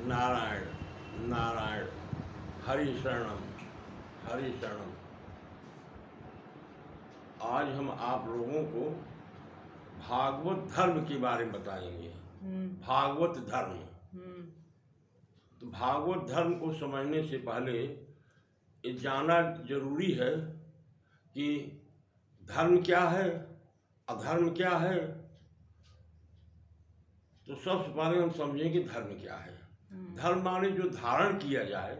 नारायण नारायण। हरि शरणम हरि शरणम। आज हम आप लोगों को भागवत धर्म के बारे में बताएंगे। भागवत धर्म। तो भागवत धर्म को समझने से पहले ये जानना जरूरी है कि धर्म क्या है, अधर्म क्या है। तो सबसे पहले हम समझें कि धर्म क्या है। धर्म माने जो धारण किया जाए,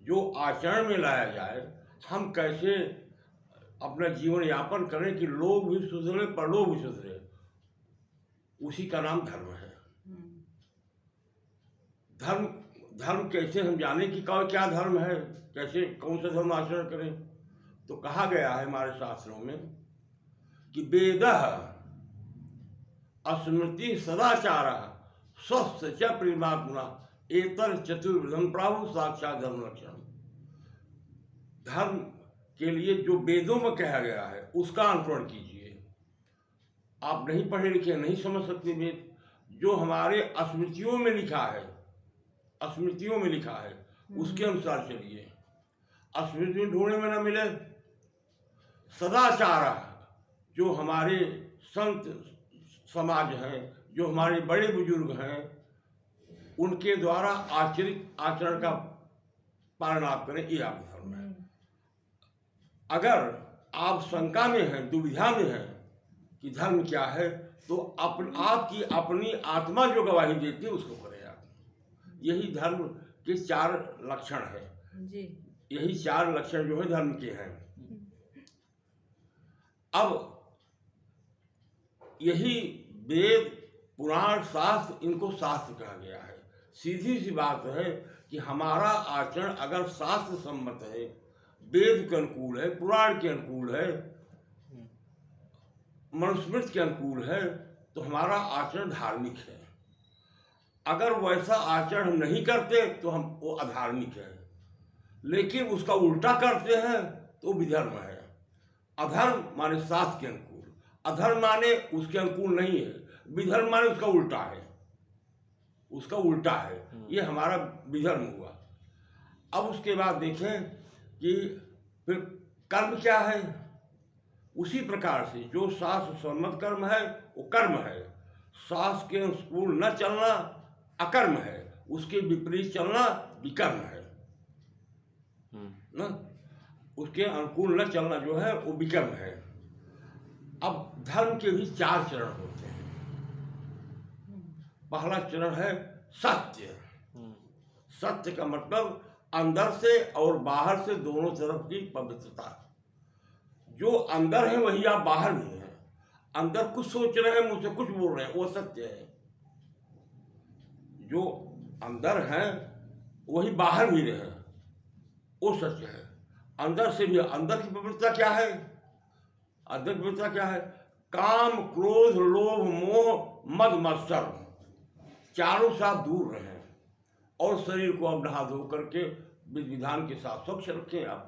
जो आचरण में लाया जाए, हम कैसे अपना जीवन यापन करें कि लोग भी सुधरे परलोक भी सुधरे, उसी का नाम धर्म है। धर्म धर्म कैसे हम जाने कि क्या धर्म है, कैसे कौन सा धर्म आचरण करें। तो कहा गया है हमारे शास्त्रों में कि वेदः स्मृति सदाचार स्वस्थ च प्रेमात्मना एतर चतुर्विधम प्राहु साक्षात धर्म लक्षण। धर्म के लिए जो वेदों में कहा गया है उसका अनुसरण कीजिए। आप नहीं पढ़े लिखे, नहीं समझ सकते वेद। जो हमारे स्मृतियों में लिखा है, स्मृतियों में लिखा है उसके अनुसार चलिए। स्मृति में ढूंढने में न मिले। सदाचार, जो हमारे संत समाज हैं, जो हमारे बड़े बुजुर्ग हैं, उनके द्वारा आचरित आचरण का पालन आप करें, ये आप धर्म है। अगर आप शंका में हैं, दुविधा में हैं कि धर्म क्या है, तो आपकी अपनी आत्मा जो गवाही देती है उसको करें आप। यही धर्म के 4 लक्षण है जी। यही 4 लक्षण जो है धर्म के हैं। अब यही वेद पुराण शास्त्र, इनको शास्त्र कहा गया है। सीधी सी बात है कि हमारा आचरण अगर शास्त्र सम्मत है, वेद के अनुकूल है, पुराण के अनुकूल है, मनुस्मृति के अनुकूल है, तो हमारा आचरण धार्मिक है। अगर वैसा आचरण हम नहीं करते तो हम वो अधार्मिक है। लेकिन उसका उल्टा करते हैं तो विधर्म है। अधर्म माने शास्त्र के अनुकूल, अधर्म माने उसके अनुकूल नहीं है, विधर्म माने उसका उल्टा है, उसका उल्टा है। ये हमारा विधर्म हुआ। अब उसके बाद देखें कि फिर कर्म क्या है। उसी प्रकार से जो शास्त्र सम्मत कर्म है वो कर्म है। शास्त्र के अनुकूल न चलना अकर्म है, उसके विपरीत चलना विकर्म है ना। उसके अनुकूल न चलना जो है वो विकर्म है। अब धर्म के भी 4 चरण होते हैं। पहला चरण है सत्य। सत्य का मतलब अंदर से और बाहर से दोनों तरफ की पवित्रता। जो अंदर है वही आप बाहर भी हैं। अंदर कुछ सोच रहे हैं, मुझसे कुछ बोल रहे हैं, वो सत्य है। जो अंदर है वही बाहर भी रहे, वो सत्य है। अंदर से भी, अंदर की पवित्रता क्या है? अंदर की पवित्रता क्या है? काम, क्रोध, लोभ, मोह, मद मत्सर, चारों से आप दूर रहें और शरीर को आप नहा धो करके विधि विधान के साथ स्वच्छ रखें आप।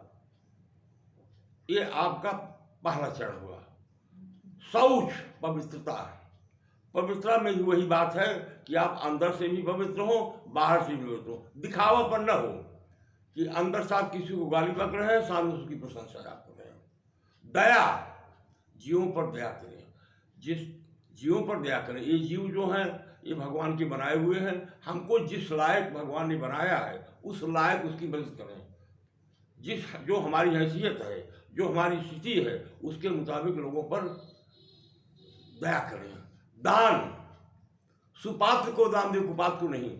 ये आपका पहला चरण हुआ। शौच, पवित्रता। पवित्रता में भी वही बात है कि आप अंदर से भी पवित्र हो, बाहर से भी पवित्र हो। दिखावापन न हो कि अंदर से आप किसी को गाली बक रहे हैं, सामने उसकी प्रशंसा आप कर रहे हैं। दया, जीवों पर दया करें। जिस जीवों पर दया करें, ये जीव जो हैं ये भगवान के बनाए हुए हैं। हमको जिस लायक भगवान ने बनाया है उस लायक उसकी मदद करें। जो हमारी हैसियत है, जो हमारी स्थिति है, उसके मुताबिक लोगों पर दया करें। दान, सुपात्र को दान दे, कुपात्र को नहीं।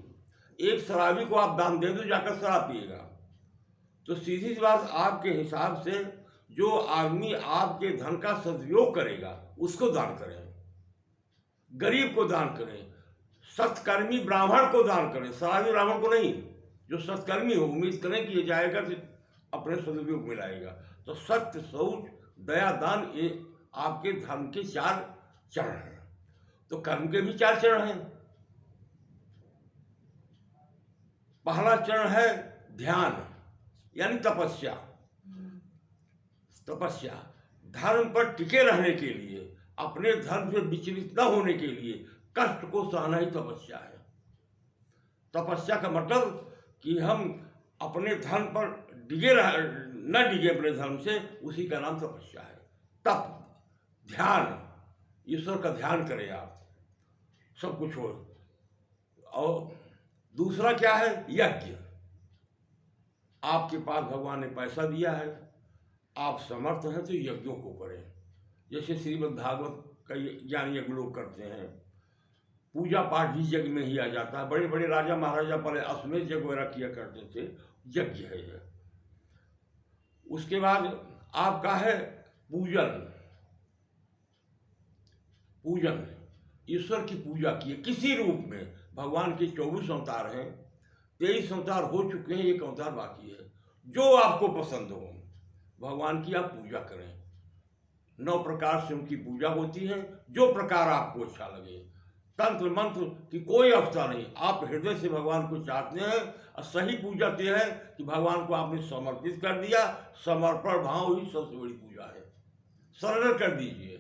एक शराबी को आप दान दे दो, जाकर शराब पिएगा। तो सीधी सी बात, आपके हिसाब से जो आदमी आपके धन का सदुपयोग करेगा उसको दान करें। गरीब को दान करें। सत्कर्मी ब्राह्मण को दान करें, शराबी ब्राह्मण को नहीं। जो सत्कर्मी हो, उम्मीद करें कि ये जाएगा तो अपने सदुपयोग में लाएगा। तो सत्य, शौच, दया, दान, ये आपके धर्म के 4 चरण हैं। तो कर्म के भी 4 चरण हैं। पहला चरण है ध्यान, यानी तपस्या। तपस्या धर्म पर टिके रहने के लिए, अपने धर्म से विचलित न होने के लिए कष्ट को सहना ही तपस्या है। तपस्या का मतलब कि हम अपने धर्म पर न डिगे अपने धर्म से, उसी का नाम तपस्या है। तप, ध्यान, ईश्वर का ध्यान करें आप, सब कुछ हो। और दूसरा क्या है? यज्ञ। आपके पास भगवान ने पैसा दिया है, आप समर्थ हैं तो यज्ञों को करें। जैसे श्रीमद् भागवत का ज्ञान यज्ञ लोग करते हैं, पूजा पाठ भी यज्ञ में ही आ जाता है। बड़े बड़े राजा महाराजा पहले अश्वमेध यज्ञ वगैरह किया करते थे, यज्ञ है यह। उसके बाद आपका है पूजन। पूजन, ईश्वर की पूजा की किसी रूप में। भगवान के 24 अवतार हैं, 23 अवतार हो चुके हैं, 1 अवतार बाकी है। जो आपको पसंद हो भगवान की आप पूजा करें। 9 प्रकार से उनकी पूजा होती है, जो प्रकार आपको अच्छा लगे। तंत्र मंत्र की कोई अवस्था नहीं, आप हृदय से भगवान को चाहते हैं। और सही पूजा तो है कि भगवान को आपने समर्पित कर दिया। समर्पण भाव ही सबसे बड़ी पूजा है। सरल कर दीजिए।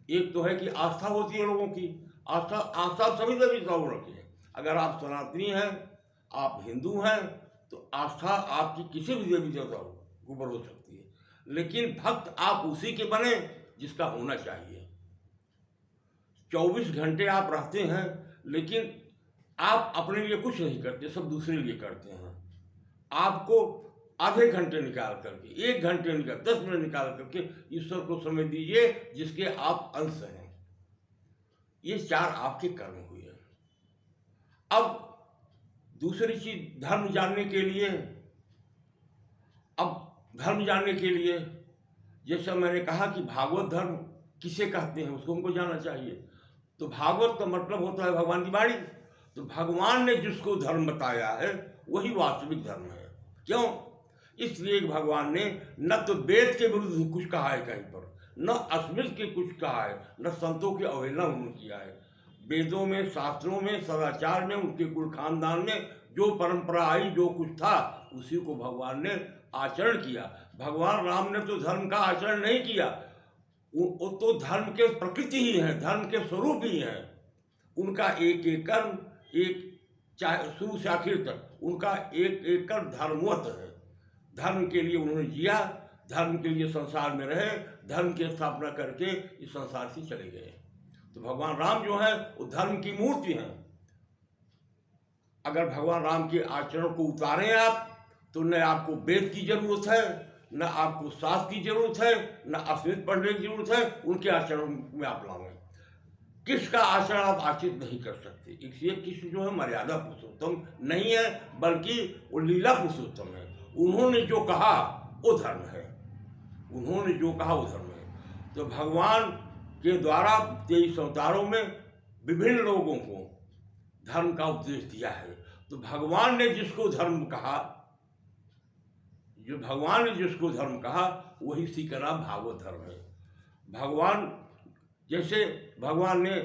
एक तो है कि आस्था होती है लोगों की, आस्था सभी देवी देवताओं रखी है। अगर आप सनातनी हैं, आप हिंदू हैं, तो आस्था आपकी किसी भी देवी देवताओं के ऊपर हो सकती है, लेकिन भक्त आप उसी के बने जिसका होना चाहिए। 24 घंटे आप रहते हैं, लेकिन आप अपने लिए कुछ नहीं करते, सब दूसरे लिए करते हैं। आपको आधे घंटे निकाल करके, 1 घंटे निकाल, 10 मिनट निकाल करके ईश्वर को समय दीजिए जिसके आप अंश हैं। ये 4 आपके कर्म हुए। अब दूसरी चीज, धर्म जानने के लिए, अब धर्म जानने के लिए जैसा मैंने कहा कि भागवत धर्म किसे कहते हैं उसको हमको जानना चाहिए। तो भागवत का मतलब होता है भगवान की वाणी। तो भगवान ने जिसको धर्म बताया है वही वास्तविक धर्म है। क्यों? इसलिए भगवान ने न तो वेद के विरुद्ध कुछ कहा है कहीं पर, न अस्मृत के कुछ कहा है, न संतों की अवहेलना उन्होंने किया है। वेदों में, शास्त्रों में, सदाचार में, उनके कुल खानदान में जो परंपरा आई, जो कुछ था, उसी को भगवान ने आचरण किया। भगवान राम ने तो धर्म का आचरण नहीं किया, वो तो धर्म के प्रकृति ही है, धर्म के स्वरूप ही है। उनका एक एक कर्म, एक चाहे शुरू से आखिर तक उनका एक एक कर्म धर्मवत है। धर्म के लिए उन्होंने जिया, धर्म के लिए संसार में रहे, धर्म की स्थापना करके इस संसार से चले गए। तो भगवान राम जो है वो धर्म की मूर्ति हैं। अगर भगवान राम के आचरण को उतारें आप, तो न आपको वेद की जरूरत है, न आपको शास्त्र की जरूरत है, न अस्मृत पढ़ने की जरूरत है। उनके आचरण में आप लाएं। किसका आचरण आप आचरित नहीं कर सकते। इसलिए कृष्ण जो है मर्यादा पुरुषोत्तम नहीं है, बल्कि वो लीला पुरुषोत्तम है। उन्होंने जो कहा वो धर्म है, उन्होंने जो कहा वो धर्म है। तो भगवान के द्वारा 23 अवतारों में विभिन्न लोगों को धर्म का उपदेश दिया है। तो भगवान ने जिसको धर्म कहा, जो भगवान ने जिसको धर्म कहा, वही इसी का नाम भागवत धर्म है। भगवान जैसे भगवान ने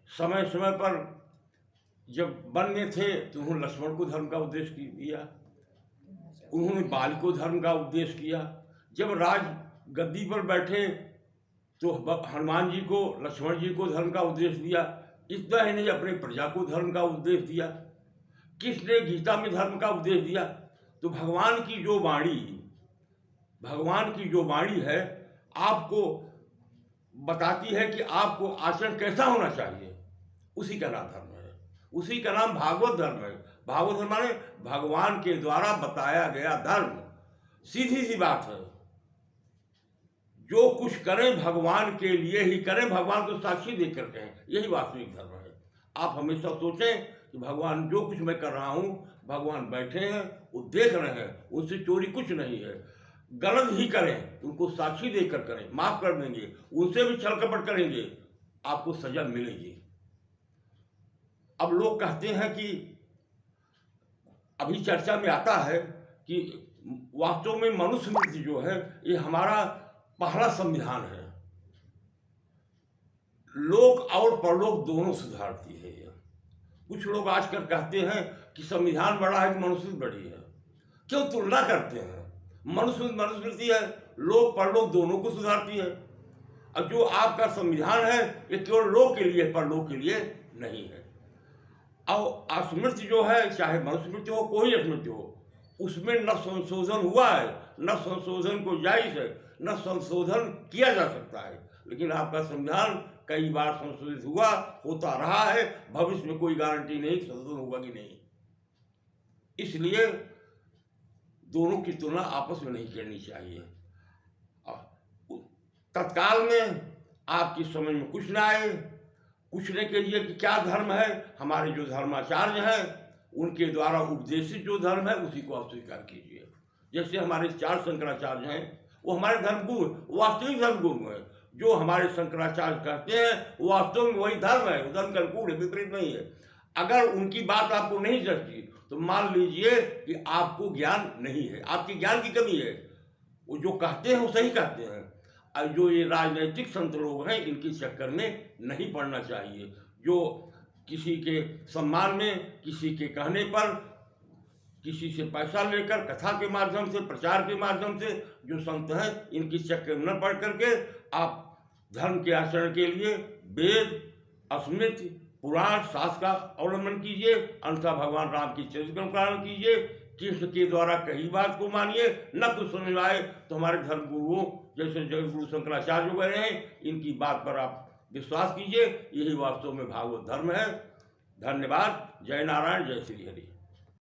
समय समय पर जब वन में थे तो उन्होंने लक्ष्मण को धर्म का उपदेश दिया, उन्होंने बाल को धर्म का उपदेश किया। जब राज गद्दी पर बैठे तो हनुमान जी को, लक्ष्मण जी को धर्म का उपदेश दिया। इतना ही नहीं, अपने प्रजा को धर्म का उपदेश दिया। किसने गीता में धर्म का उपदेश दिया? तो भगवान की जो वाणी, भगवान की जो वाणी है, आपको बताती है कि आपको आचरण कैसा होना चाहिए। उसी का नाम धर्म है, उसी का नाम भागवत धर्म है। भागवत धर्म माने भगवान के द्वारा बताया गया धर्म। सीधी सी बात है, जो कुछ करें भगवान के लिए ही करें, भगवान को साक्षी देकर कहें, यही वास्तविक धर्म है। आप हमेशा सोचें कि भगवान जो कुछ मैं कर रहा हूँ, भगवान बैठे हैं, वो देख रहे हैं, उनसे चोरी कुछ नहीं है। गलत ही करें तो उनको साक्षी देकर करें, माफ कर देंगे। उनसे भी छल कपट करेंगे, आपको सजा मिलेगी। अब लोग कहते हैं कि अभी चर्चा में आता है कि वास्तव में मनुस्मृति जो है ये हमारा पहला संविधान है। लोक और परलोक दोनों सुधारती है। कुछ लोग आजकल कहते हैं कि संविधान बड़ा है कि मनुस्मृति बड़ी है। क्यों तुलना करते हैं? मनुस्मृति है, लोक परलोक दोनों को सुधारती है। अब जो आपका संविधान है ये केवल लोक के लिए, परलोक के लिए नहीं है। और स्मृति जो है, चाहे मनुस्मृति हो कोई स्मृति हो, उसमें न संशोधन हुआ है, न संशोधन को जायज है, न संशोधन किया जा सकता है। लेकिन आपका संविधान कई बार संशोधित हुआ, होता रहा है, भविष्य में कोई गारंटी नहीं संशोधन होगा कि नहीं। इसलिए दोनों की तुलना आपस में नहीं करनी चाहिए। तत्काल में आपकी समझ में कुछ ना आए, पूछने के लिए कि क्या धर्म है, हमारे जो धर्माचार्य हैं उनके द्वारा उपदेशित जो धर्म है उसी को आप स्वीकार कीजिए। जैसे हमारे 4 शंकराचार्य हैं, वो हमारे धर्मगुरु, वास्तविक धर्मगुरु हैं। जो हमारे शंकराचार्य कहते हैं वास्तव में वही धर्म है, धर्म का अनुकूल है, विपरीत नहीं है। अगर उनकी बात आपको नहीं जचती तो मान लीजिए कि आपको ज्ञान नहीं है, आपकी ज्ञान की कमी है। वो जो कहते हैं वो सही कहते हैं। और जो ये राजनीतिक संत लोग हैं इनके चक्कर में नहीं पड़ना चाहिए, जो किसी के सम्मान में, किसी के कहने पर, किसी से पैसा लेकर कथा के माध्यम से, प्रचार के माध्यम से जो संत हैं इनकी चक्कर में न पड़ करके आप धर्म के आचरण के लिए वेद, स्मृति, पुराण, शास्त्र का अवलंबन कीजिए, अन्यथा भगवान राम की चरित्र का अनुकरण कीजिए। कृष्ण के द्वारा कही बात को मानिए, न कुछ समझ में आए तो हमारे धर्म गुरुओं जैसे जगत गुरु शंकराचार्य वगैरह हैं इनकी बात पर आप विश्वास कीजिए। यही वास्तव में भागवत धर्म है। धन्यवाद। जय नारायण, जय श्री हरि।